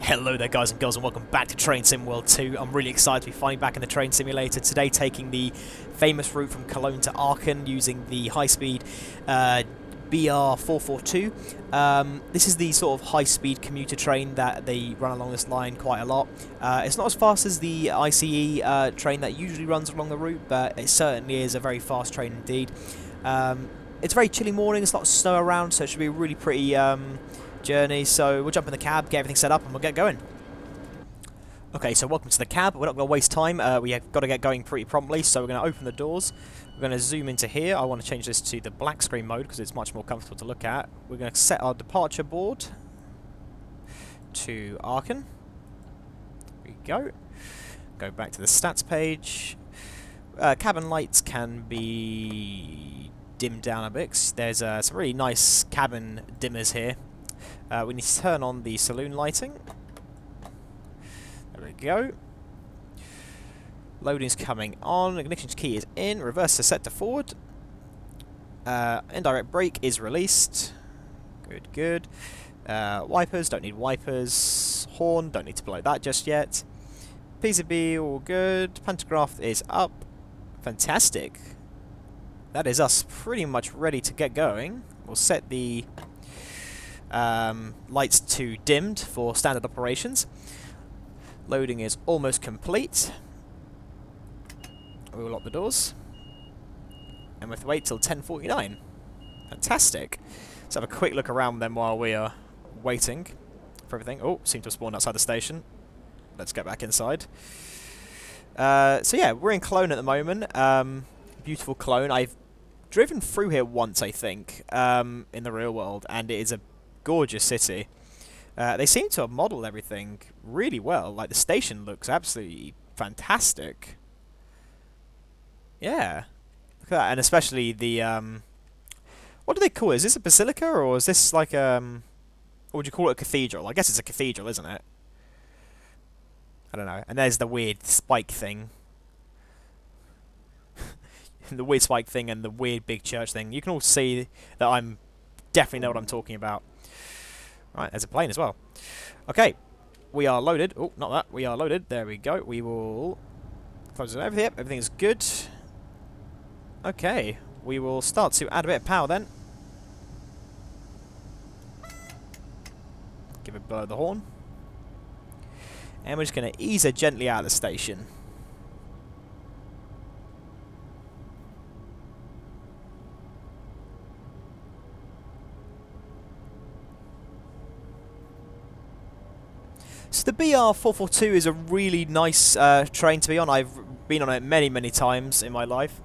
Hello there guys and girls and welcome back to Train Sim World 2. I'm really excited to be finally back in the train simulator today, taking the famous route from Cologne to Aachen using the high-speed BR442. This is the sort of high-speed commuter train that they run along this line quite a lot. It's not as fast as the ICE train that usually runs along the route, but it certainly is a very fast train indeed. It's a very chilly morning, there's a lot of snow around, so it should be a really pretty journey. So we'll jump in the cab, get everything set up, and we'll get going. Okay, so welcome to the cab. We're not going to waste time. We have got to get going pretty promptly, so we're going to open the doors. We're going to zoom into here. I want to change this to the black screen mode because it's much more comfortable to look at. We're going to set our departure board to Aachen. There we go. Go back to the stats page. Cabin lights can be dimmed down a bit. There's some really nice cabin dimmers here. We need to turn on the saloon lighting. There we go. Loading's coming on. Ignition key is in. Reverse is set to forward. Indirect brake is released. Good, good. Wipers, don't need wipers. Horn, don't need to blow that just yet. PCB, all good. Pantograph is up. Fantastic. That is us pretty much ready to get going. We'll set the lights to dimmed for standard operations. Loading is almost complete. We will lock the doors. And we have to wait till 10:49. Fantastic. Let's have a quick look around then while we are waiting for everything. Oh, seem to have spawned outside the station. Let's get back inside. So yeah, we're in Koln at the moment. Beautiful Koln. I've driven through here once, I think, in the real world, and it is a gorgeous city. They seem to have modelled everything really well. Like, the station looks absolutely fantastic. Yeah. Look at that. And especially the, what do they call it? Is this a basilica, or is this like, what would you call it, a cathedral? I guess it's a cathedral, isn't it? I don't know. And there's the weird spike thing. The weird spike thing and the weird big church thing. You can all see that I'm definitely know what I'm talking about. Right, there's a plane as well. Okay, we are loaded. Oh, not that. We are loaded. There we go. We will close it over here. Everything's good. Okay, we will start to add a bit of power then. Give it blow the horn. And we're just going to ease her gently out of the station. So the BR442 is a really nice train to be on. I've been on it many, many times in my life.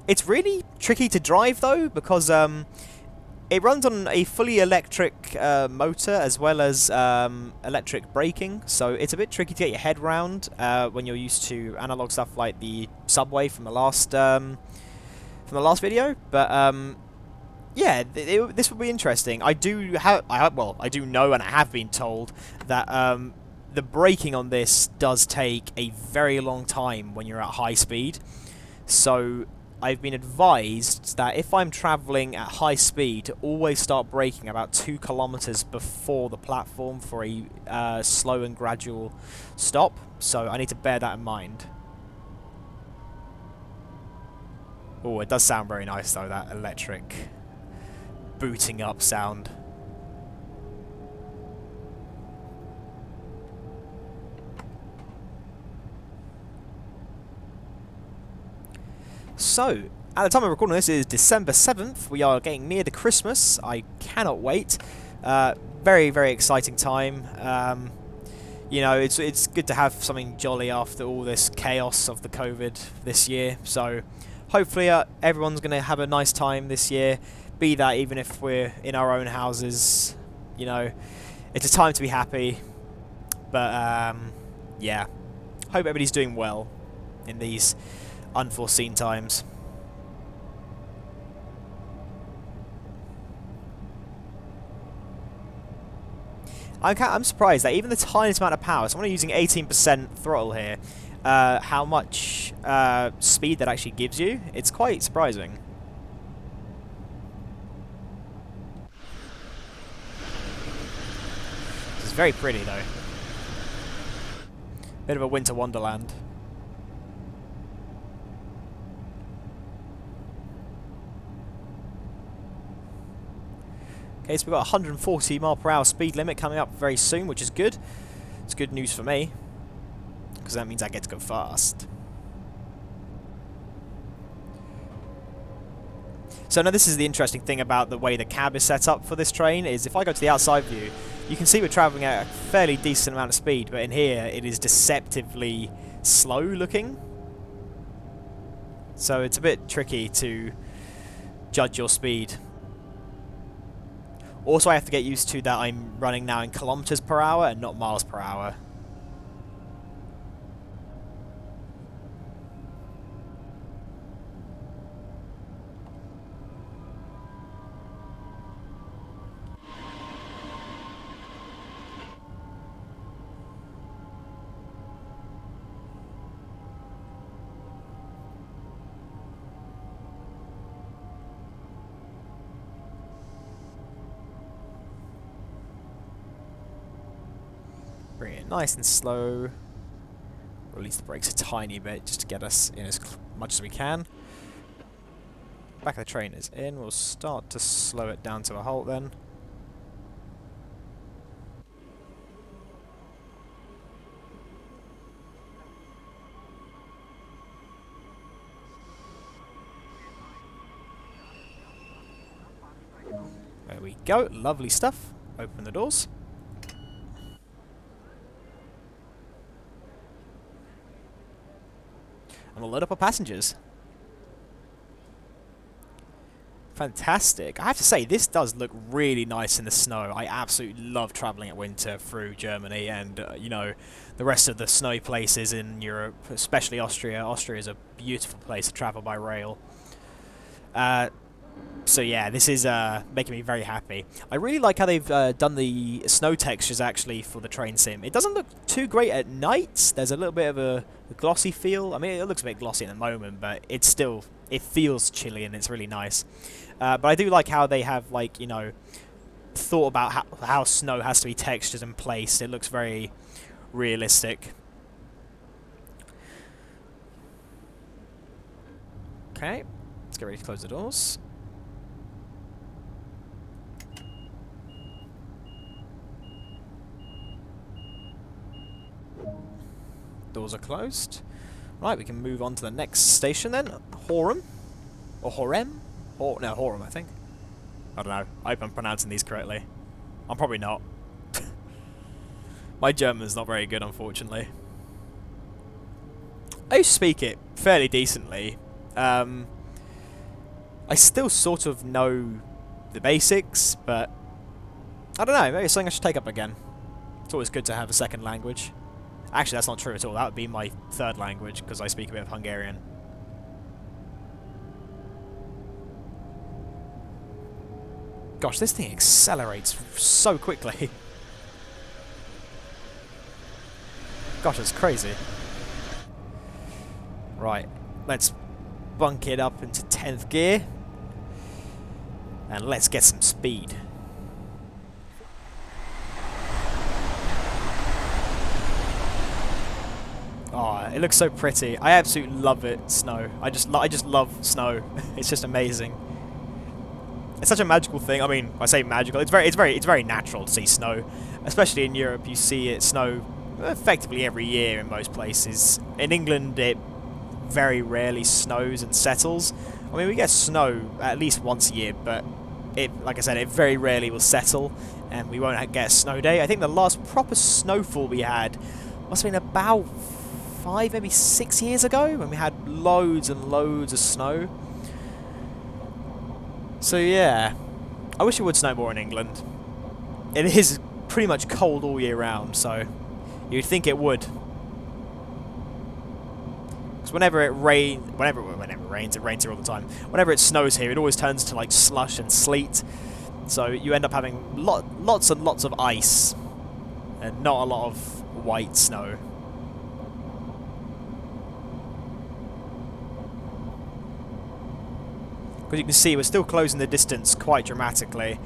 It's really tricky to drive though, because it runs on a fully electric motor as well as electric braking, so it's a bit tricky to get your head round when you're used to analog stuff like the subway from the last video. But yeah, this will be interesting. I do know and I have been told that the braking on this does take a very long time when you're at high speed. So I've been advised that if I'm travelling at high speed, to always start braking about 2 kilometers before the platform for a slow and gradual stop. So I need to bear that in mind. Oh, it does sound very nice though, that electric booting up sound. So, at the time of recording this is December 7th. We are getting near to Christmas. I cannot wait. Very, very exciting time. You know, it's good to have something jolly after all this chaos of the COVID this year. So, hopefully everyone's going to have a nice time this year. Be that even if we're in our own houses, you know, it's a time to be happy. But, yeah, hope everybody's doing well in these unforeseen times. I'm surprised that even the tiniest amount of power, so I'm only using 18% throttle here, how much speed that actually gives you. It's quite surprising. very pretty though. Bit of a winter wonderland. Okay, so we've got a 140 mile per hour speed limit coming up very soon, which is good. It's good news for me, because that means I get to go fast. So now this is the interesting thing about the way the cab is set up for this train, is if I go to the outside view, you can see we're travelling at a fairly decent amount of speed, but in here it is deceptively slow looking. So it's a bit tricky to judge your speed. Also, I have to get used to that I'm running now in kilometers per hour and not miles per hour. Bring it nice and slow. Release the brakes a tiny bit just to get us in as much as we can. Back of the train is in. We'll start to slow it down to a halt then. There we go. Lovely stuff. Open the doors. And we'll load up our passengers. Fantastic. I have to say, this does look really nice in the snow. I absolutely love travelling at winter through Germany and, you know, the rest of the snowy places in Europe, especially Austria. Austria is a beautiful place to travel by rail. So yeah, this is making me very happy. I really like how they've done the snow textures actually for the train sim. It doesn't look too great at night. There's a little bit of a glossy feel. I mean, it looks a bit glossy at the moment, but it's still, it feels chilly and it's really nice. But I do like how they have, like, you know, thought about how snow has to be textured and placed. It looks very realistic. Okay, let's get ready to close the doors. Doors are closed. Right, we can move on to the next station then. Horum. Or Horem? Or, no, Horum, I think. I don't know. I hope I'm pronouncing these correctly. I'm probably not. My German's not very good, unfortunately. I used to speak it fairly decently. I still sort of know the basics, but I don't know. Maybe it's something I should take up again. It's always good to have a second language. Actually, that's not true at all. That would be my third language, because I speak a bit of Hungarian. Gosh, this thing accelerates so quickly. Gosh, it's crazy. Right, let's bunk it up into 10th gear. And let's get some speed. Oh, it looks so pretty. I absolutely love it, snow. I just love snow. It's just amazing. It's such a magical thing. I mean, I say magical. It's very natural to see snow, especially in Europe. You see it snow effectively every year in most places. In England, it very rarely snows and settles. I mean, we get snow at least once a year, but it, like I said, it very rarely will settle, and we won't get a snow day. I think the last proper snowfall we had must have been about 5, maybe 6 years ago, when we had loads and loads of snow. So yeah, I wish it would snow more in England. It is pretty much cold all year round, so you'd think it would. Because whenever it rains, it rains here all the time. Whenever it snows here, it always turns to like slush and sleet. So you end up having lots and lots of ice, and not a lot of white snow. Because you can see we're still closing the distance quite dramatically.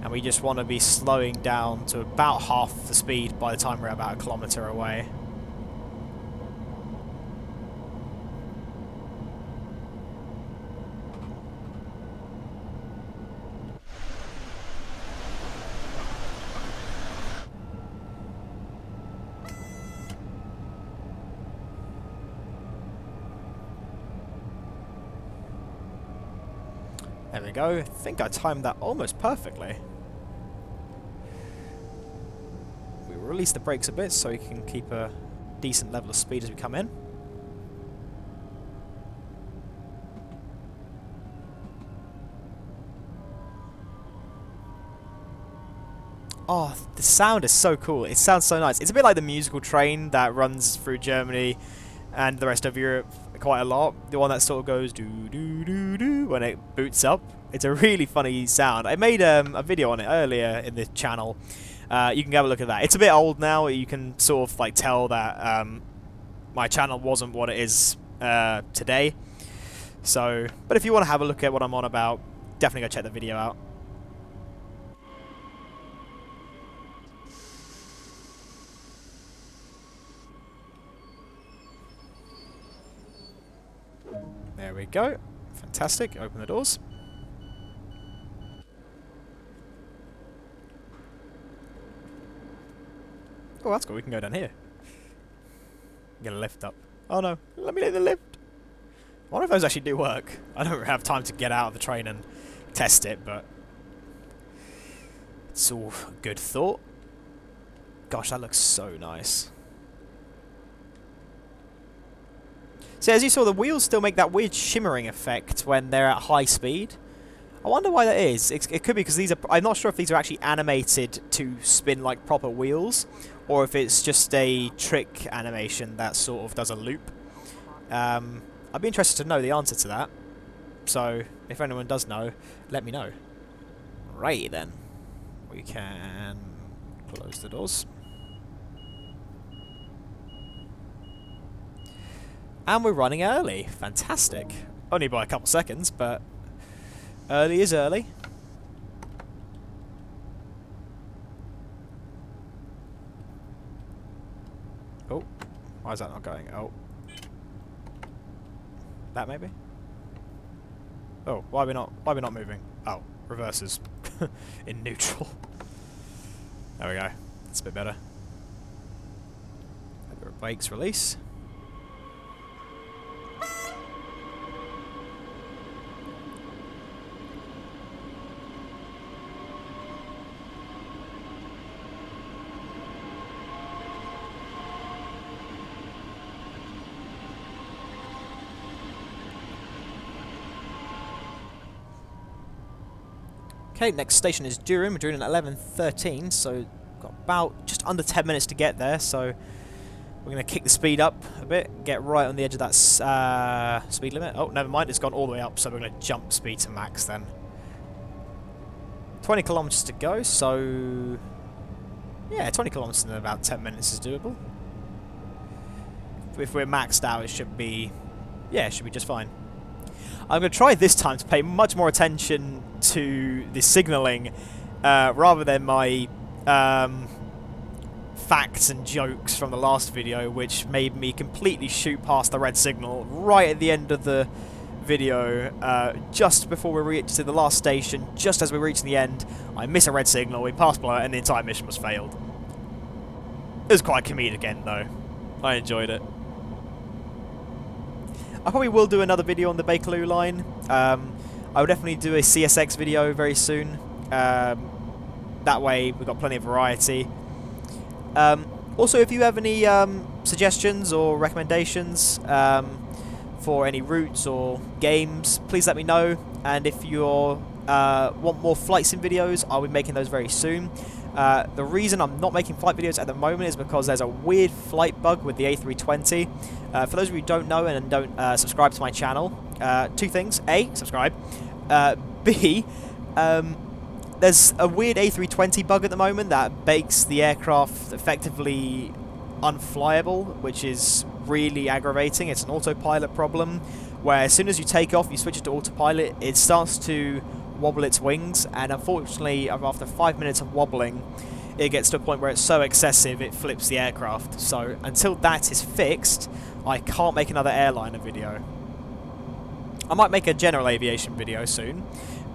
And we just want to be slowing down to about half the speed by the time we're about a kilometre away. There we go. I think I timed that almost perfectly. We release the brakes a bit so we can keep a decent level of speed as we come in. Oh, the sound is so cool. It sounds so nice. It's a bit like the musical train that runs through Germany and the rest of Europe quite a lot. The one that sort of goes doo doo doo doo when it boots up. It's a really funny sound. I made a video on it earlier in the channel. You can have a look at that. It's a bit old now. You can sort of like tell that my channel wasn't what it is today. So, but if you want to have a look at what I'm on about, definitely go check the video out. There we go. Fantastic. Open the doors. Oh, that's cool. We can go down here. Get a lift up. Oh no. Let me in the lift. I wonder if those actually do work. I don't have time to get out of the train and test it, but it's all a good thought. Gosh, that looks so nice. So as you saw, the wheels still make that weird shimmering effect when they're at high speed. I wonder why that is. It could be because these are... I'm not sure if these are actually animated to spin like proper wheels, or if it's just a trick animation that sort of does a loop. I'd be interested to know the answer to that. So, if anyone does know, let me know. Right then. We can close the doors. And we're running early. Fantastic. Only by a couple seconds, but early is early. Oh, why is that not going? Oh. That maybe? Oh, why are we not moving? Oh, reverses. In neutral. There we go. That's a bit better. Brakes release. Okay, next station is Düren. We're doing at 11:13, so got about just under 10 minutes to get there. So we're going to kick the speed up a bit, get right on the edge of that speed limit. Oh, never mind, it's gone all the way up, so we're going to jump speed to max then. 20 kilometers to go, so yeah, 20 kilometers in about 10 minutes is doable. If we're maxed out, it should be, yeah, it should be just fine. I'm going to try this time to pay much more attention to the signalling rather than my facts and jokes from the last video, which made me completely shoot past the red signal right at the end of the video, just before we reached to the last station. Just as we reached the end, I miss a red signal, we passed below it, and the entire mission was failed. It was quite comedic end though. I enjoyed it. I probably will do another video on the Bakerloo line. I will definitely do a CSX video very soon. That way we've got plenty of variety. Also, if you have any suggestions or recommendations for any routes or games, please let me know. And if you want more flight sim videos, I'll be making those very soon. The reason I'm not making flight videos at the moment is because there's a weird flight bug with the A320. For those of you who don't know and don't subscribe to my channel, two things. A, subscribe. B, there's a weird A320 bug at the moment that makes the aircraft effectively unflyable, which is really aggravating. It's an autopilot problem, where as soon as you take off, you switch it to autopilot, it starts to wobble its wings, and unfortunately after 5 minutes of wobbling it gets to a point where it's so excessive it flips the aircraft. So until that is fixed, I can't make another airliner video. I might make a general aviation video soon,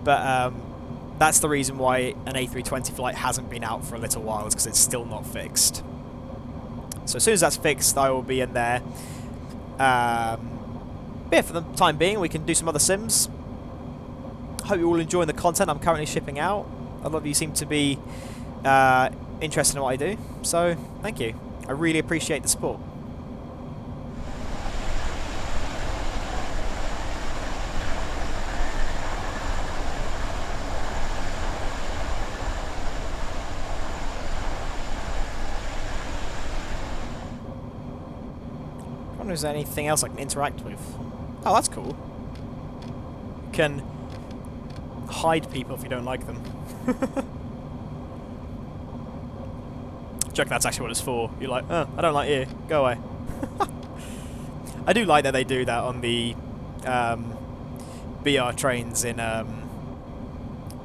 but that's the reason why an A320 flight hasn't been out for a little while, is because it's still not fixed. So as soon as that's fixed, I will be in there. Yeah, for the time being, we can do some other sims. Hope you're all enjoying the content I'm currently shipping out. A lot of you seem to be interested in what I do, so thank you. I really appreciate the support. I wonder if there's anything else I can interact with. Oh, that's cool. You can hide people if you don't like them. Check, that's actually what it's for. You're like, oh, I don't like you. Go away. I do like that they do that on the BR trains in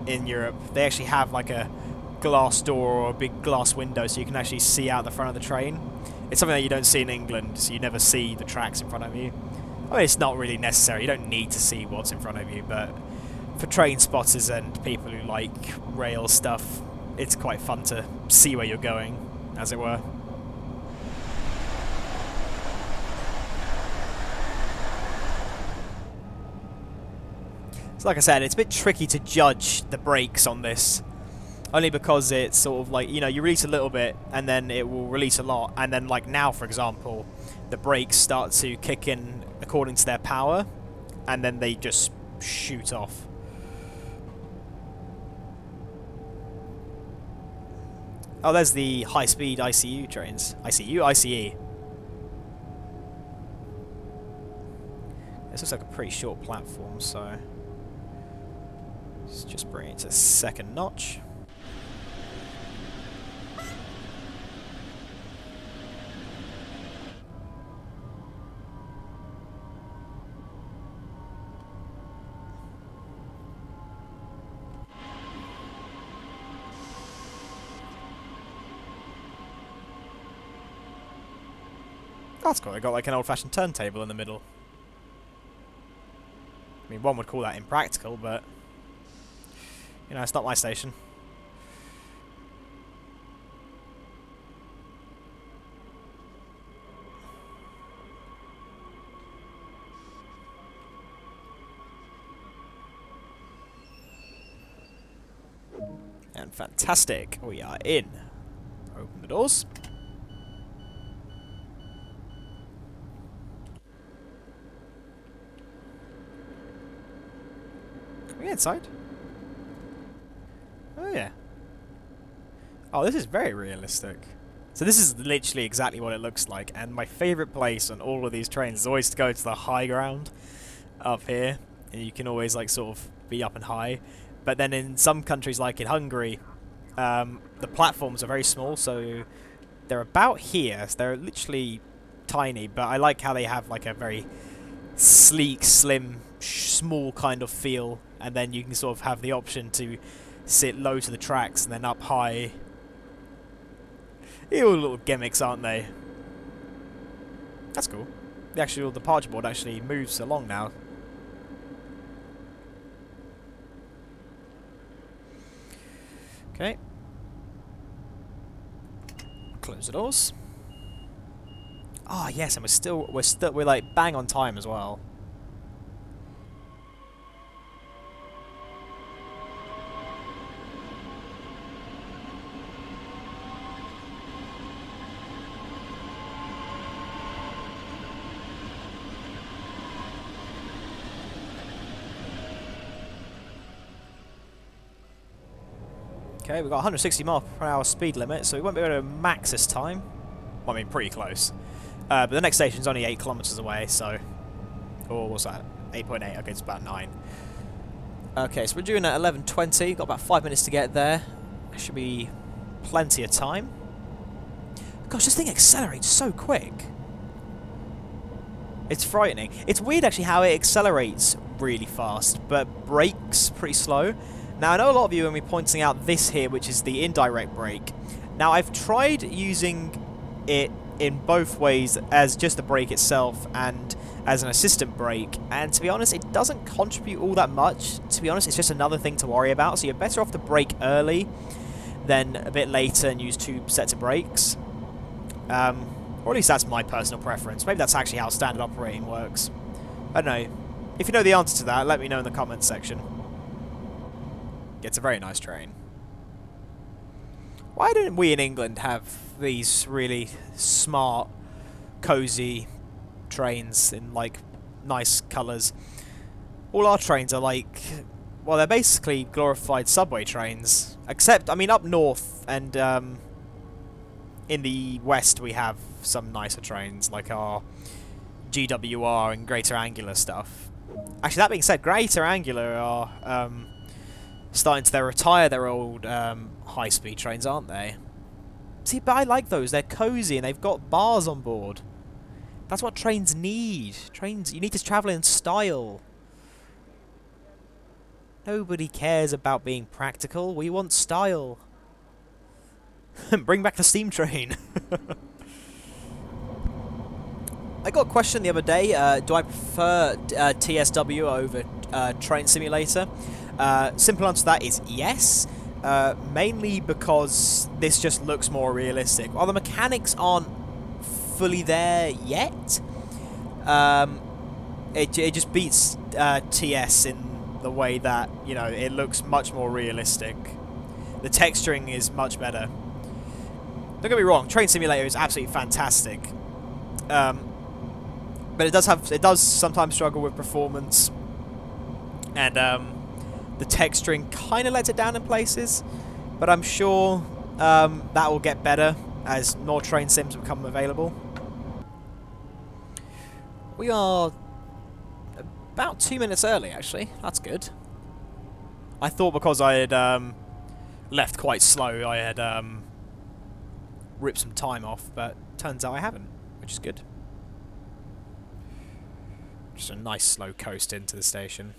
Europe. They actually have like a glass door or a big glass window so you can actually see out the front of the train. It's something that you don't see in England, so you never see the tracks in front of you. I mean, it's not really necessary. You don't need to see what's in front of you, but for train spotters and people who like rail stuff, it's quite fun to see where you're going, as it were. So like I said, it's a bit tricky to judge the brakes on this. Only because it's sort of like, you know, you release a little bit and then it will release a lot. And then like now, for example, the brakes start to kick in according to their power. And then they just shoot off. Oh, there's the high-speed ICU trains. ICU? ICE. This looks like a pretty short platform, so let's just bring it to second notch. That's cool, they got like an old-fashioned turntable in the middle. I mean, one would call that impractical, but you know, it's not my station. And fantastic, we are in. Open the doors. Are we inside? Oh yeah. Oh, this is very realistic. So this is literally exactly what it looks like, and my favourite place on all of these trains is always to go to the high ground up here, and you can always like sort of be up and high. But then in some countries, like in Hungary, the platforms are very small, so they're about here. So they're literally tiny, but I like how they have like a very sleek, slim, small kind of feel, and then you can sort of have the option to sit low to the tracks and then up high. They're all little gimmicks, aren't they? That's cool. The actual departure board actually moves along now. Okay. Close the doors. Ah, yes, and we're like bang on time as well. Okay, we've got 160 mph speed limit, so we won't be able to max this time. Well, I mean, pretty close. But the next station's only 8 kilometers away, so... Or what's that? 8.8, okay, it's about 9. Okay, so we're doing at 11:20, got about 5 minutes to get there. Should be plenty of time. Gosh, this thing accelerates so quick. It's frightening. It's weird, actually, how it accelerates really fast, but brakes pretty slow. Now I know a lot of you are going to be pointing out this here, which is the indirect brake. Now I've tried using it in both ways, as just the brake itself and as an assistant brake, and to be honest it doesn't contribute all that much. To be honest, it's just another thing to worry about, so you're better off to brake early than a bit later and use two sets of brakes. Or at least that's my personal preference. Maybe that's actually how standard operating works. I don't know. If you know the answer to that, let me know in the comments section. It's a very nice train. Why don't we in England have these really smart, cozy trains in, like, nice colours? All our trains are like, well, they're basically glorified subway trains. Except, I mean, up north and in the west we have some nicer trains, like our GWR and Greater Angular stuff. Actually, that being said, Greater Angular are starting to retire their old high-speed trains, aren't they? See, but I like those. They're cozy and they've got bars on board. That's what trains need. Trains, you need to travel in style. Nobody cares about being practical. We want style. Bring back the steam train. I got a question the other day. Do I prefer TSW over Train Simulator? Simple answer to that is yes. Mainly because this just looks more realistic. While the mechanics aren't fully there yet, it just beats TS in the way that, you know, it looks much more realistic. The texturing is much better. Don't get me wrong, Train Simulator is absolutely fantastic. But it does sometimes struggle with performance, and the texturing kind of lets it down in places. But I'm sure that will get better as more train sims become available. We are about 2 minutes early, actually. That's good. I thought because I had left quite slow, I had ripped some time off, but turns out I haven't, which is good. Just a nice slow coast into the station.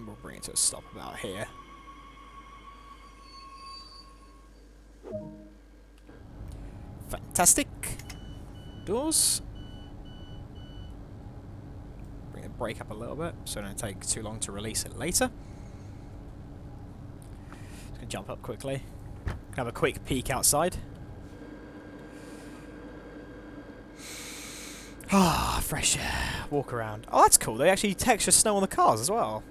We'll bring it to a stop about here. Fantastic. Doors. Bring the brake up a little bit so it don't take too long to release it later. Just gonna jump up quickly. Have a quick peek outside. Ah, fresh air. Walk around. Oh, that's cool. They actually texture snow on the cars as well.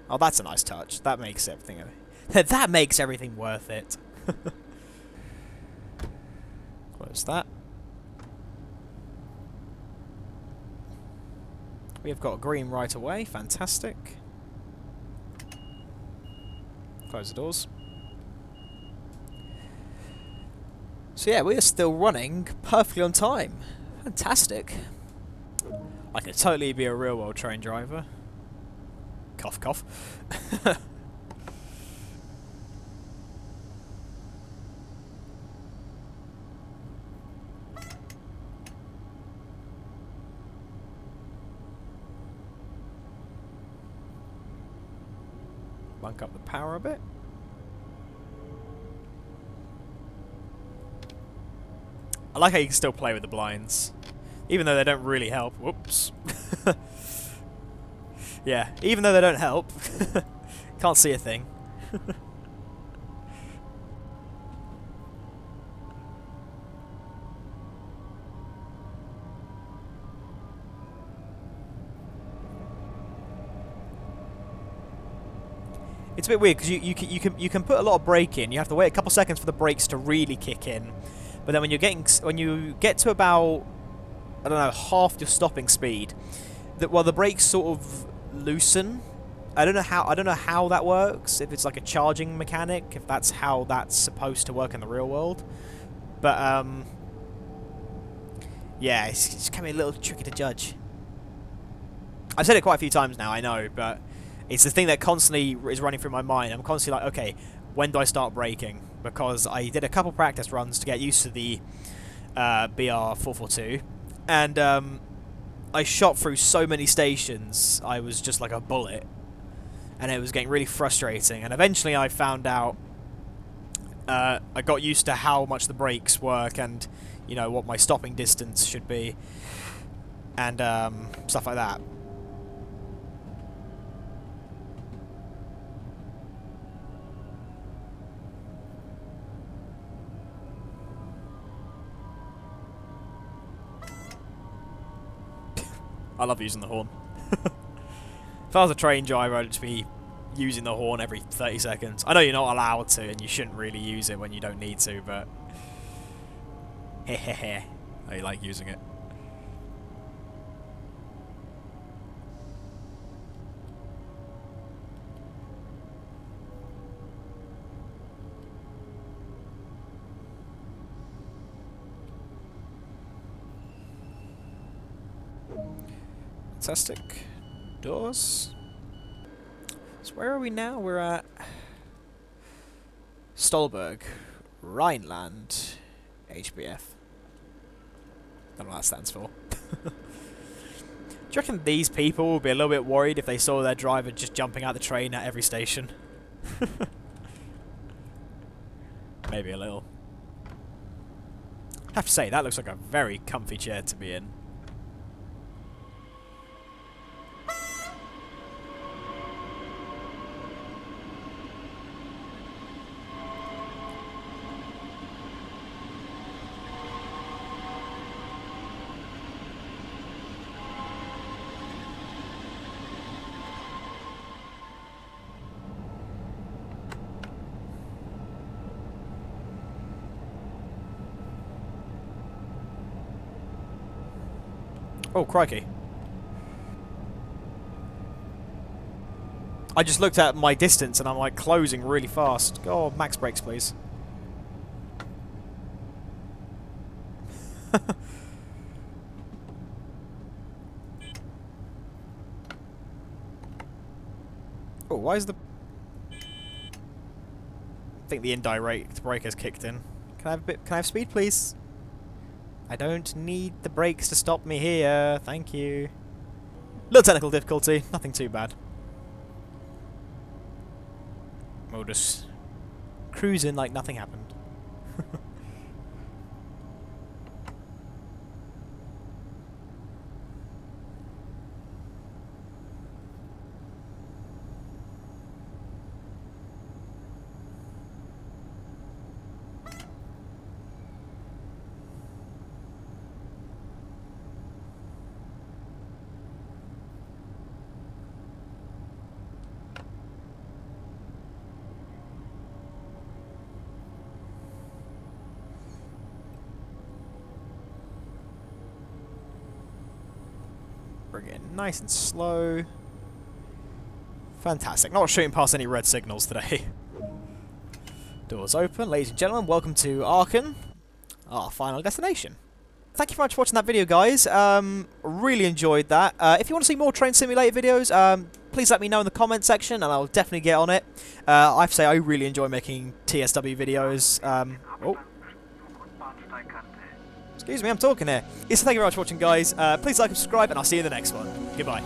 Oh, that's a nice touch. That makes everything... that makes everything worth it. Close that. We have got green right away. Fantastic. Close the doors. So yeah, we are still running perfectly on time. Fantastic. I could totally be a real-world train driver. Cough, cough. Bunk up the power a bit. I like how you can still play with the blinds, even though they don't really help. Whoops. Yeah, even though they don't help. Can't see a thing. It's a bit weird because you can put a lot of brake in. You have to wait a couple seconds for the brakes to really kick in. But then when you get to about, I don't know, half your stopping speed, the brakes sort of loosen. I don't know how that works. If it's like a charging mechanic, if that's how that's supposed to work in the real world. But yeah, it's kind of a little tricky to judge. I've said it quite a few times now, I know, but it's the thing that constantly is running through my mind. I'm constantly like, okay, when do I start braking? Because I did a couple practice runs to get used to the BR442, and I shot through so many stations, I was just like a bullet, and it was getting really frustrating. And eventually I found out, I got used to how much the brakes work, and you know what my stopping distance should be, and stuff like that. I love using the horn. If I was a train driver, I'd just be using the horn every 30 seconds. I know you're not allowed to, and you shouldn't really use it when you don't need to, but hehehe, I like using it. Fantastic. Doors. So where are we now? We're at Stolberg, Rhineland, HBF. I don't know what that stands for. Do you reckon these people will be a little bit worried if they saw their driver just jumping out the train at every station? Maybe a little. I have to say, that looks like a very comfy chair to be in. Oh, crikey. I just looked at my distance and I'm like closing really fast. Oh, max brakes, please. Oh, why is the... I think the indirect brake has kicked in. Can I have a bit... Can I have speed, please? I don't need the brakes to stop me here. Thank you. Little technical difficulty. Nothing too bad. We'll just cruise in like nothing happened. Bring it in nice and slow. Fantastic. Not shooting past any red signals today. Doors open. Ladies and gentlemen, welcome to Aachen, our final destination. Thank you very much for watching that video, guys. Really enjoyed that. If you want to see more Train Simulator videos, please let me know in the comment section, and I'll definitely get on it. I have to say, I really enjoy making TSW videos. Oh. Excuse me, I'm talking here. Yes, thank you very much for watching, guys. Please like and subscribe, and I'll see you in the next one. Goodbye.